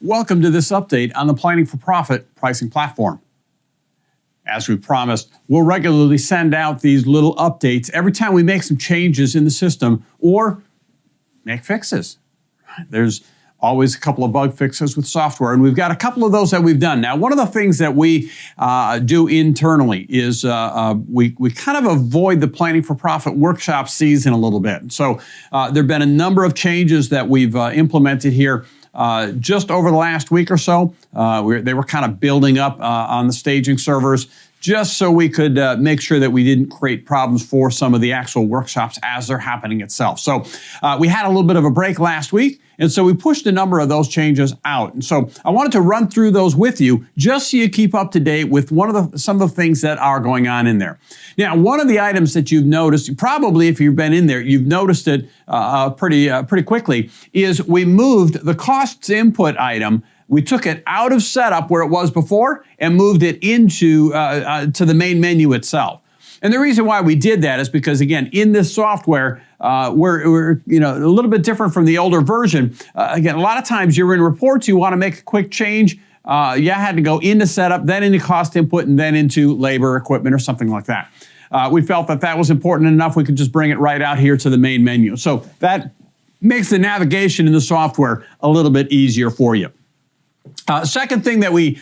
Welcome to this update on the Planning for Profit pricing platform. As we promised, we'll regularly send out these little updates every time we make some changes in the system or make fixes. There's always a couple of bug fixes with software, and we've got a couple of those that we've done. Now, one of the things that we do internally is we kind of avoid the Planning for Profit workshop season a little bit. So there have been a number of changes that we've implemented here just over the last week or so. They were kind of building up on the staging servers just so we could make sure that we didn't create problems for some of the actual workshops as they're happening itself. So we had a little bit of a break last week, and so we pushed a number of those changes out. And so I wanted to run through those with you just so you keep up to date with some of the things that are going on in there. Now, one of the items that you've noticed, probably if you've been in there, you've noticed it pretty quickly, is we moved the costs input item. We took it out of setup where it was before and moved it into to the main menu itself. And the reason why we did that is because, again, in this software, we're a little bit different from the older version. Again, a lot of times you're in reports, you want to make a quick change. You had to go into setup, then into cost input, and then into labor, equipment, or something like that. We felt that that was important enough. We could just bring it right out here to the main menu. So that makes the navigation in the software a little bit easier for you. Second thing that we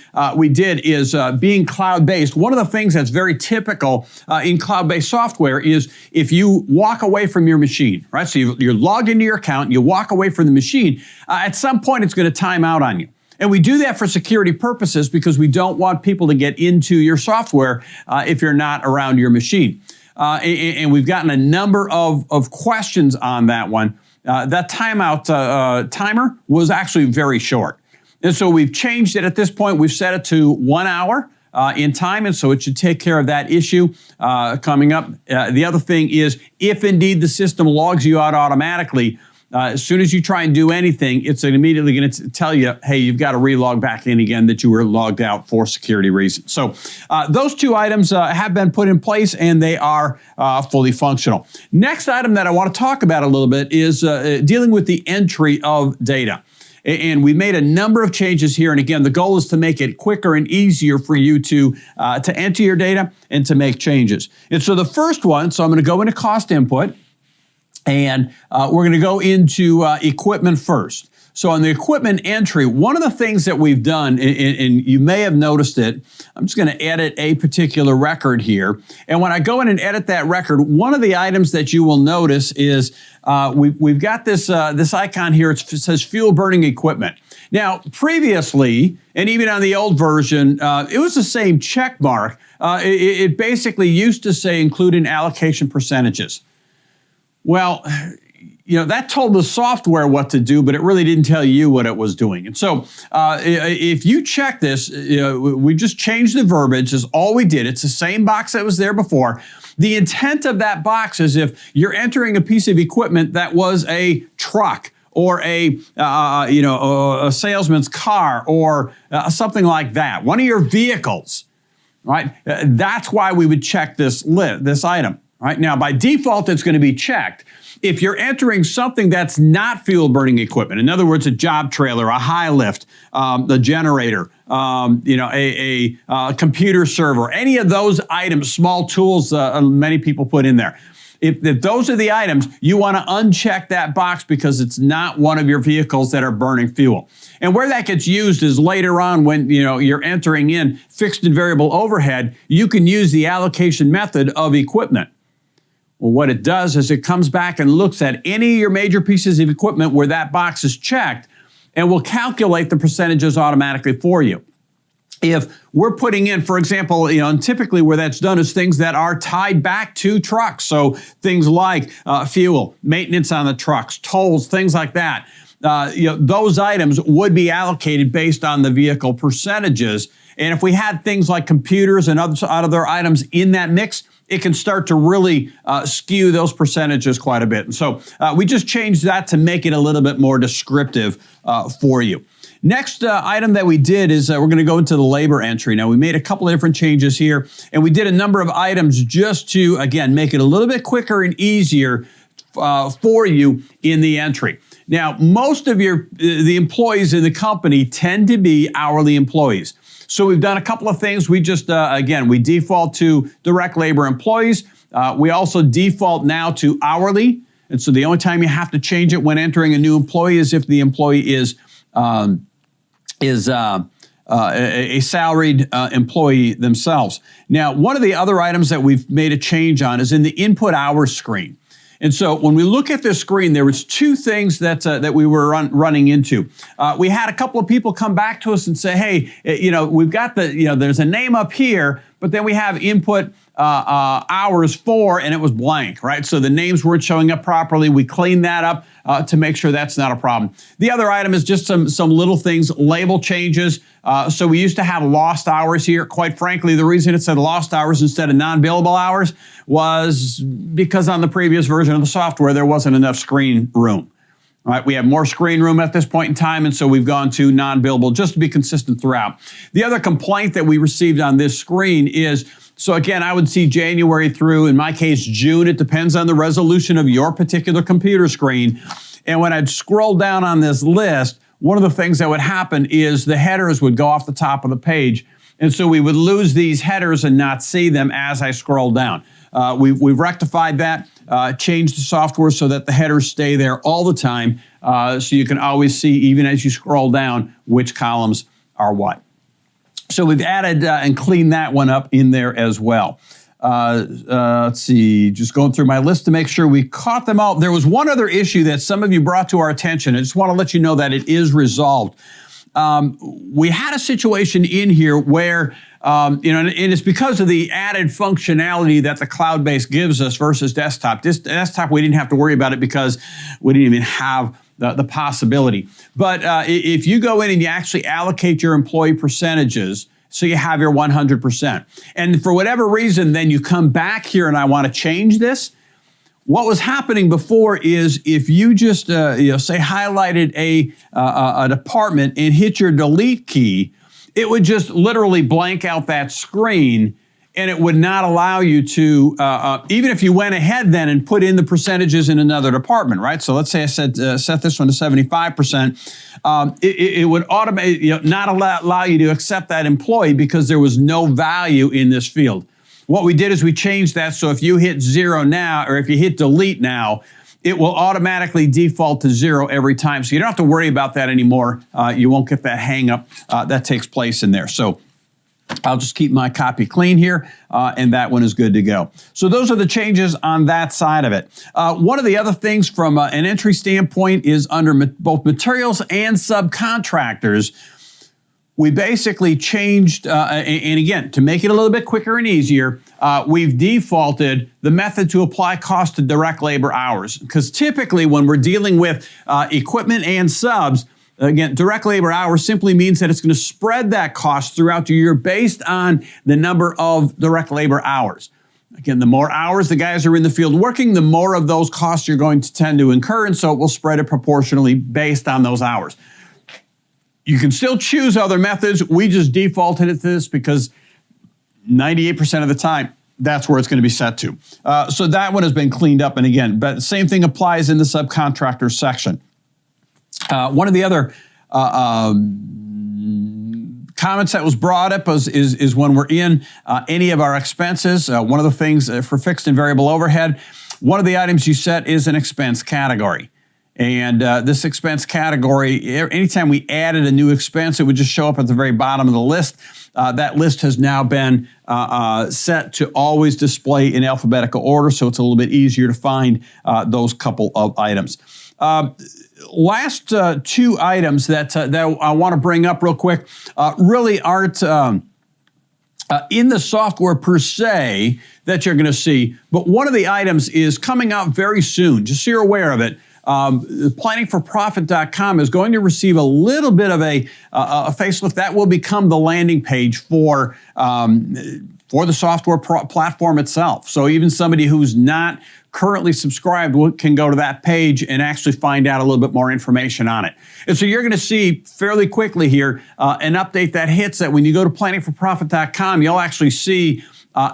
did is being cloud-based. One of the things that's very typical in cloud-based software is if you walk away from your machine, right? So you're logged into your account, you walk away from the machine, at some point it's going to time out on you. And we do that for security purposes because we don't want people to get into your software if you're not around your machine. And we've gotten a number of questions on that one. That timeout timer was actually very short. And so we've changed it at this point. We've set it to 1 hour in time, and so it should take care of that issue coming up. The other thing is, if indeed the system logs you out automatically, as soon as you try and do anything, it's immediately going to tell you, hey, you've got to relog back in again that you were logged out for security reasons. So those two items have been put in place, and they are fully functional. Next item that I want to talk about a little bit is dealing with the entry of data. And we made a number of changes here. And again, the goal is to make it quicker and easier for you to enter your data and to make changes. And so the first one, so I'm going to go into cost input, and we're going to go into equipment first. So on the equipment entry, one of the things that we've done, and you may have noticed it, I'm just going to edit a particular record here. And when I go in and edit that record, one of the items that you will notice is we've got this icon here. It says fuel burning equipment. Now, previously, and even on the old version, it was the same check mark. It basically used to say include in allocation percentages. Well, that told the software what to do, but it really didn't tell you what it was doing. And so if you check this, we just changed the verbiage is all we did. It's the same box that was there before. The intent of that box is if you're entering a piece of equipment that was a truck or a salesman's car or something like that, one of your vehicles, right? That's why we would check this item. Right now, by default, it's going to be checked. If you're entering something that's not fuel burning equipment, in other words, a job trailer, a high lift, the generator, a computer server, any of those items, small tools, many people put in there. If those are the items, you want to uncheck that box because it's not one of your vehicles that are burning fuel. And where that gets used is later on when you're entering in fixed and variable overhead, you can use the allocation method of equipment. Well, what it does is it comes back and looks at any of your major pieces of equipment where that box is checked and will calculate the percentages automatically for you. If we're putting in, for example, and typically where that's done is things that are tied back to trucks. So things like fuel, maintenance on the trucks, tolls, things like that. Those items would be allocated based on the vehicle percentages. And if we had things like computers and other items in that mix, it can start to really skew those percentages quite a bit. And so we just changed that to make it a little bit more descriptive for you. Next item that we did is we're going to go into the labor entry. Now, we made a couple of different changes here, and we did a number of items just to, again, make it a little bit quicker and easier for you in the entry. Now, most of the employees in the company tend to be hourly employees. So we've done a couple of things. We just, again, we default to direct labor employees. We also default now to hourly. And so the only time you have to change it when entering a new employee is if the employee is a salaried employee themselves. Now, one of the other items that we've made a change on is in the input hours screen. And so when we look at this screen, there was two things that we were running into. We had a couple of people come back to us and say, hey, we've got there's a name up here, but then we have input hours for, and it was blank, right? So the names weren't showing up properly. We cleaned that up to make sure that's not a problem. The other item is just some little things, label changes. So we used to have lost hours here. Quite frankly, the reason it said lost hours instead of non-billable hours was because on the previous version of the software, there wasn't enough screen room. All right, we have more screen room at this point in time, and so we've gone to non-billable just to be consistent throughout. The other complaint that we received on this screen is, so again, I would see January through, in my case, June. It depends on the resolution of your particular computer screen. And when I'd scroll down on this list, one of the things that would happen is the headers would go off the top of the page. And so we would lose these headers and not see them as I scroll down. We've rectified that, changed the software so that the headers stay there all the time, so you can always see, even as you scroll down, which columns are what. So we've added and cleaned that one up in there as well. Let's see, just going through my list to make sure we caught them all. There was one other issue that some of you brought to our attention. I just want to let you know that it is resolved. We had a situation in here where, and it's because of the added functionality that the cloud-based gives us versus desktop. Desktop, we didn't have to worry about it because we didn't even have the possibility. But if you go in and you actually allocate your employee percentages, so you have your 100%, and for whatever reason, then you come back here and I want to change this. What was happening before is if you just, say highlighted a department and hit your delete key, it would just literally blank out that screen, and it would not allow you to, even if you went ahead then and put in the percentages in another department, right? So let's say I said set this one to 75%. It would automatically not allow you to accept that employee because there was no value in this field. What we did is we changed that, so if you hit 0 now, or if you hit delete now, it will automatically default to 0 every time. So you don't have to worry about that anymore. You won't get that hang up that takes place in there. So I'll just keep my copy clean here, and that one is good to go. So those are the changes on that side of it. One of the other things from an entry standpoint is under both materials and subcontractors, we basically changed, and again, to make it a little bit quicker and easier, we've defaulted the method to apply cost to direct labor hours. Because typically when we're dealing with equipment and subs, again, direct labor hours simply means that it's going to spread that cost throughout the year based on the number of direct labor hours. Again, the more hours the guys are in the field working, the more of those costs you're going to tend to incur, and so it will spread it proportionally based on those hours. You can still choose other methods. We just defaulted it to this because 98% of the time, that's where it's going to be set to. So that one has been cleaned up. And again, but the same thing applies in the subcontractor section. One of the other comments that was brought up is when we're in any of our expenses, one of the things for fixed and variable overhead, one of the items you set is an expense category. And this expense category, anytime we added a new expense, it would just show up at the very bottom of the list. That list has now been set to always display in alphabetical order, so it's a little bit easier to find those couple of items. Last two items that I want to bring up real quick really aren't in the software per se that you're going to see, but one of the items is coming out very soon, just so you're aware of it. Planningforprofit.com is going to receive a little bit of a facelift. That will become the landing page for the software platform itself. So even somebody who's not currently subscribed can go to that page and actually find out a little bit more information on it. And so you're going to see fairly quickly here an update that hits that when you go to planningforprofit.com, you'll actually see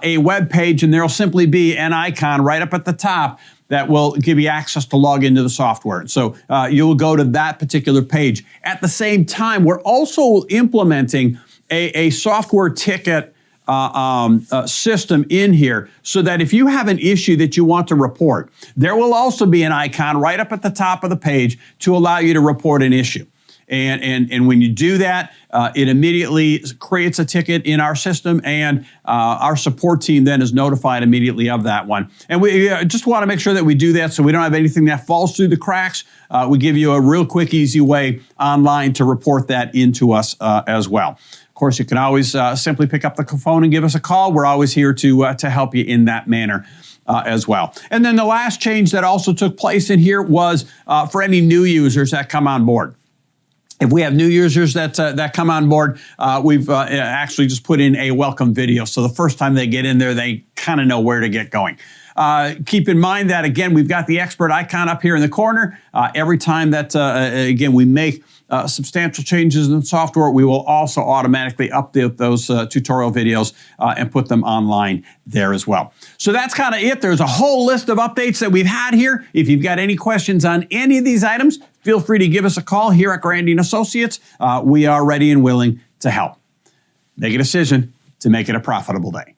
a web page, and there'll simply be an icon right up at the top that will give you access to log into the software. So you'll go to that particular page. At the same time, we're also implementing a software ticket system in here so that if you have an issue that you want to report, there will also be an icon right up at the top of the page to allow you to report an issue. And when you do that, it immediately creates a ticket in our system, and our support team then is notified immediately of that one. And we just want to make sure that we do that so we don't have anything that falls through the cracks. We give you a real quick, easy way online to report that into us as well. Of course, you can always simply pick up the phone and give us a call. We're always here to help you in that manner. As well. And then the last change that also took place in here was for any new users that come on board. If we have new users that come on board, we've actually just put in a welcome video. So the first time they get in there, they kind of know where to get going. Keep in mind that, again, we've got the expert icon up here in the corner. Every time that, again, we make substantial changes in the software, we will also automatically update those tutorial videos and put them online there as well. So that's kind of it. There's a whole list of updates that we've had here. If you've got any questions on any of these items, feel free to give us a call here at Grandy & Associates. We are ready and willing to help. Make a decision to make it a profitable day.